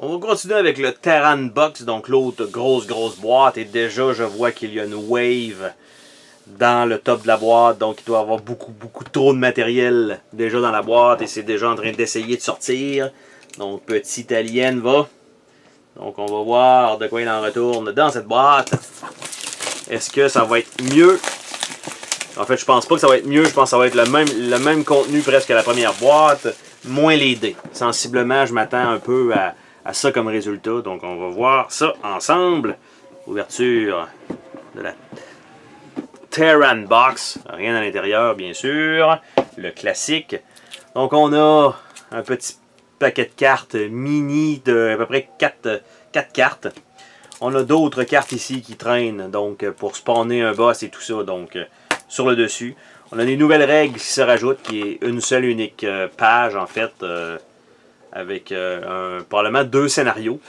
On va continuer avec le Terran Box, donc l'autre grosse boîte. Et déjà, je vois qu'il y a une wave dans le top de la boîte. Donc, il doit y avoir beaucoup trop de matériel déjà dans la boîte. Et c'est déjà en train d'essayer de sortir. Donc, petit alien va. Donc, on va voir de quoi il en retourne dans cette boîte. Est-ce que ça va être mieux? En fait, je pense pas que ça va être mieux. Je pense que ça va être le même contenu presque à la première boîte. Moins les dés. Sensiblement, je m'attends un peu à ça comme résultat. Donc, on va voir ça ensemble. Ouverture de la Terran Box. Rien à l'intérieur, bien sûr. Le classique. Donc, on a un petit paquet de cartes mini de à peu près 4 cartes. On a d'autres cartes ici qui traînent, donc pour spawner un boss et tout ça, donc sur le dessus. On a des nouvelles règles qui se rajoutent, qui est une seule unique page en fait, avec probablement 2 scénarios.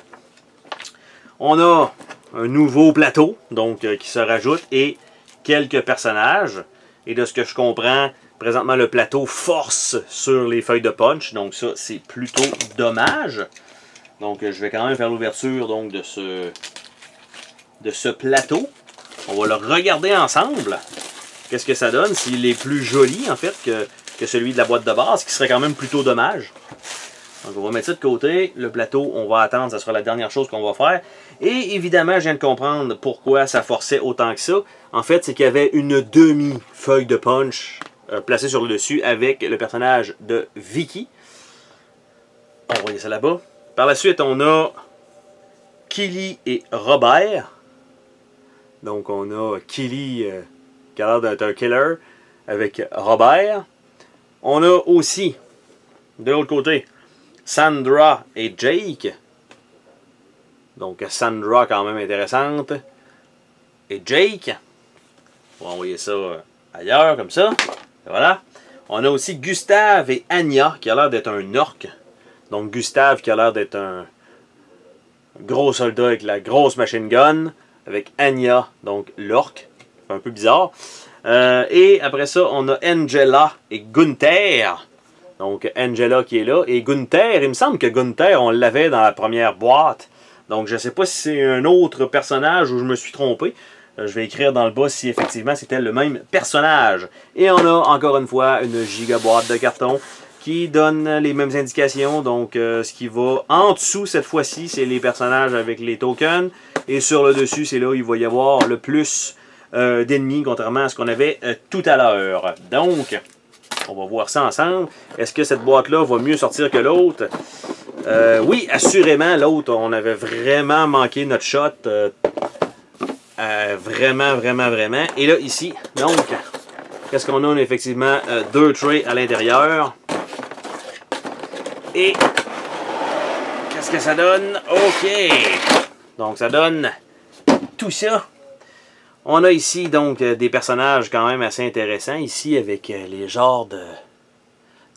On a un nouveau plateau, donc qui se rajoute, et quelques personnages. Et de ce que je comprends, présentement le plateau force sur les feuilles de punch, donc ça c'est plutôt dommage. Donc je vais quand même faire l'ouverture donc de ce plateau. On va le regarder ensemble. Qu'est-ce que ça donne? S'il est plus joli en fait que celui de la boîte de base, ce qui serait quand même plutôt dommage. Donc on va mettre ça de côté. Le plateau, on va attendre, ça sera la dernière chose qu'on va faire. Et évidemment, je viens de comprendre pourquoi ça forçait autant que ça. En fait, c'est qu'il y avait une demi-feuille de punch placée sur le dessus avec le personnage de Vicky. On va envoyer ça là-bas. Par la suite, on a Killy et Robert. Donc on a Killy qui a l'air d'être un killer avec Robert. On a aussi, de l'autre côté, Sandra et Jake. Donc Sandra quand même intéressante. Et Jake. On va envoyer ça ailleurs comme ça. Et voilà. On a aussi Gustave et Anya qui a l'air d'être un orc. Donc Gustave qui a l'air d'être un gros soldat avec la grosse machine gun. Avec Anya, donc l'orc. Un peu bizarre. Et après ça, on a Angela et Gunther. Donc Angela qui est là. Et Gunther, il me semble que Gunther, on l'avait dans la première boîte. Donc je ne sais pas si c'est un autre personnage ou je me suis trompé. Je vais écrire dans le bas si effectivement c'était le même personnage. Et on a encore une fois une giga boîte de carton qui donne les mêmes indications. Donc ce qui va en dessous cette fois-ci, c'est les personnages avec les tokens. Et sur le dessus, c'est là où il va y avoir le plus d'ennemis, contrairement à ce qu'on avait tout à l'heure. Donc, on va voir ça ensemble. Est-ce que cette boîte-là va mieux sortir que l'autre? Oui, assurément, l'autre, on avait vraiment manqué notre shot. Vraiment. Et là, ici, donc, qu'est-ce qu'on a? On a effectivement 2 trays à l'intérieur. Et, qu'est-ce que ça donne? OK! Donc, ça donne tout ça. On a ici, donc, des personnages quand même assez intéressants. Ici, avec les genres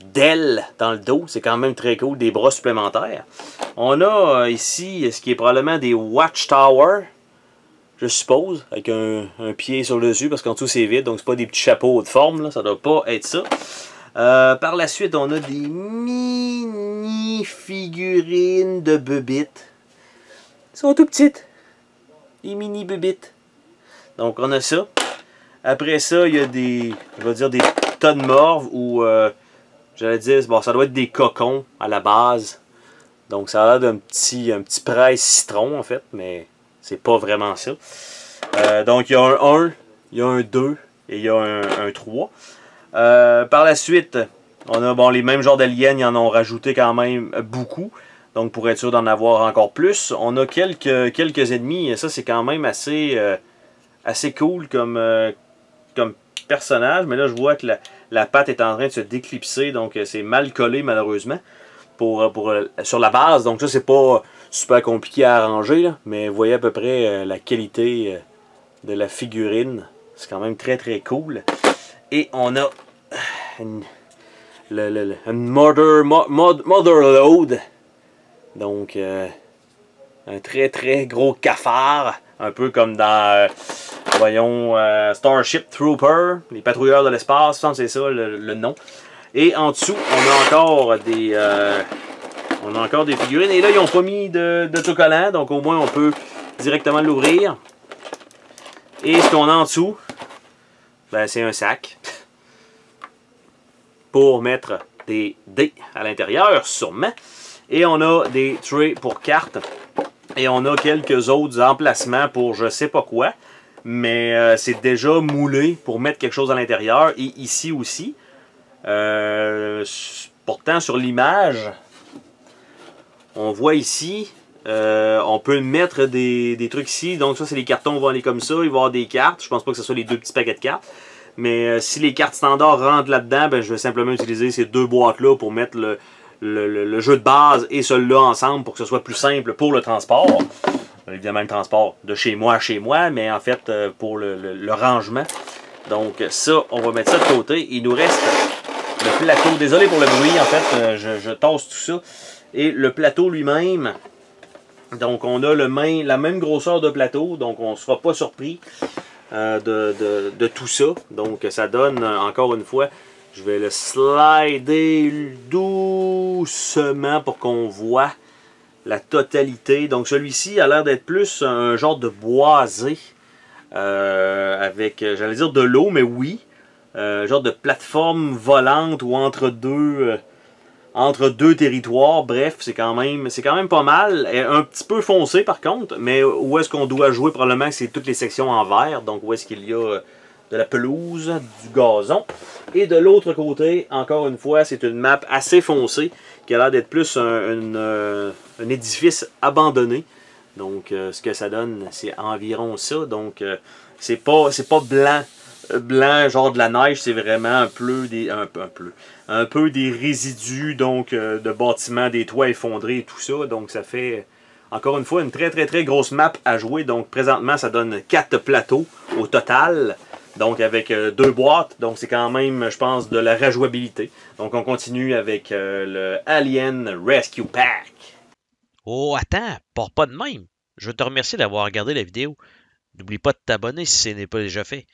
d'ailes dans le dos. C'est quand même très cool. Des bras supplémentaires. On a ici ce qui est probablement des Watchtower, je suppose, avec un pied sur le dessus, parce qu'en dessous, c'est vide. Donc, c'est pas des petits chapeaux de forme. Là. Ça doit pas être ça. Par la suite, on a des mini-figurines de bebites. Ils sont tout petites. Les mini-bebites. Donc, on a ça. Après ça, il y a des, je vais dire, des tonnes morves ou, j'allais dire, bon, ça doit être des cocons à la base. Donc, ça a l'air d'un petit presse citron, en fait, mais c'est pas vraiment ça. Donc, il y a un 1, il y a un 2 et il y a un 3. Par la suite, on a bon, les mêmes genres d'aliens, ils en ont rajouté quand même beaucoup. Donc, pour être sûr d'en avoir encore plus, on a quelques ennemis. Et ça, c'est quand même assez cool comme personnage. Mais là, je vois que la patte est en train de se déclipser. Donc, c'est mal collé, malheureusement, sur la base. Donc, ça, c'est pas super compliqué à arranger. Là, mais vous voyez à peu près la qualité de la figurine. C'est quand même très cool. Et on a une Motherload. Donc, un très gros cafard. Un peu comme dans, voyons, Starship Trooper. Les patrouilleurs de l'espace, c'est ça le nom. Et en dessous, on a encore des... On a encore des figurines. Et là, ils n'ont pas mis d'autocollant, donc au moins on peut directement l'ouvrir. Et ce qu'on a en dessous, ben, c'est un sac pour mettre des dés à l'intérieur, sûrement. Et on a des trays pour cartes. Et on a quelques autres emplacements pour je sais pas quoi. Mais c'est déjà moulé pour mettre quelque chose à l'intérieur. Et ici aussi. Pourtant, sur l'image, on voit ici, on peut mettre des trucs ici. Donc ça, c'est les cartons, on va aller comme ça. Il va y avoir des cartes. Je pense pas que ce soit les deux petits paquets de cartes. Mais si les cartes standards rentrent là-dedans, ben, je vais simplement utiliser ces deux boîtes-là pour mettre le jeu de base et celui-là ensemble pour que ce soit plus simple pour le transport. Évidemment, le transport de chez moi à chez moi, mais en fait, pour le rangement. Donc ça, on va mettre ça de côté. Il nous reste le plateau. Désolé pour le bruit, en fait, je tasse tout ça. Et le plateau lui-même, donc on a la même grosseur de plateau, donc on ne sera pas surpris de tout ça. Donc ça donne, encore une fois, je vais le slider doucement pour qu'on voit la totalité. Donc celui-ci a l'air d'être plus un genre de boisé avec, j'allais dire de l'eau, mais oui, genre de plateforme volante ou entre deux territoires. Bref, c'est quand même pas mal. Un petit peu foncé par contre, mais où est-ce qu'on doit jouer? Probablement que c'est toutes les sections en vert, donc où est-ce qu'il y a de la pelouse, du gazon. Et de l'autre côté, encore une fois, c'est une map assez foncée qui a l'air d'être plus un édifice abandonné. Donc, ce que ça donne, c'est environ ça. Donc, c'est pas blanc, genre de la neige, c'est vraiment un peu des résidus donc de bâtiments, des toits effondrés et tout ça. Donc, ça fait, encore une fois, une très, très, très grosse map à jouer. Donc, présentement, ça donne 4 plateaux au total. Donc, avec 2 boîtes. Donc, c'est quand même, je pense, de la rejouabilité. Donc, on continue avec le Alien Rescue Pack. Oh, attends, pars pas de même. Je veux te remercier d'avoir regardé la vidéo. N'oublie pas de t'abonner si ce n'est pas déjà fait.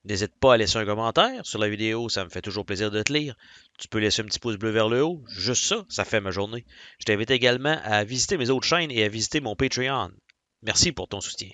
N'hésite pas à laisser un commentaire sur la vidéo, ça me fait toujours plaisir de te lire. Tu peux laisser un petit pouce bleu vers le haut, juste ça, ça fait ma journée. Je t'invite également à visiter mes autres chaînes et à visiter mon Patreon. Merci pour ton soutien.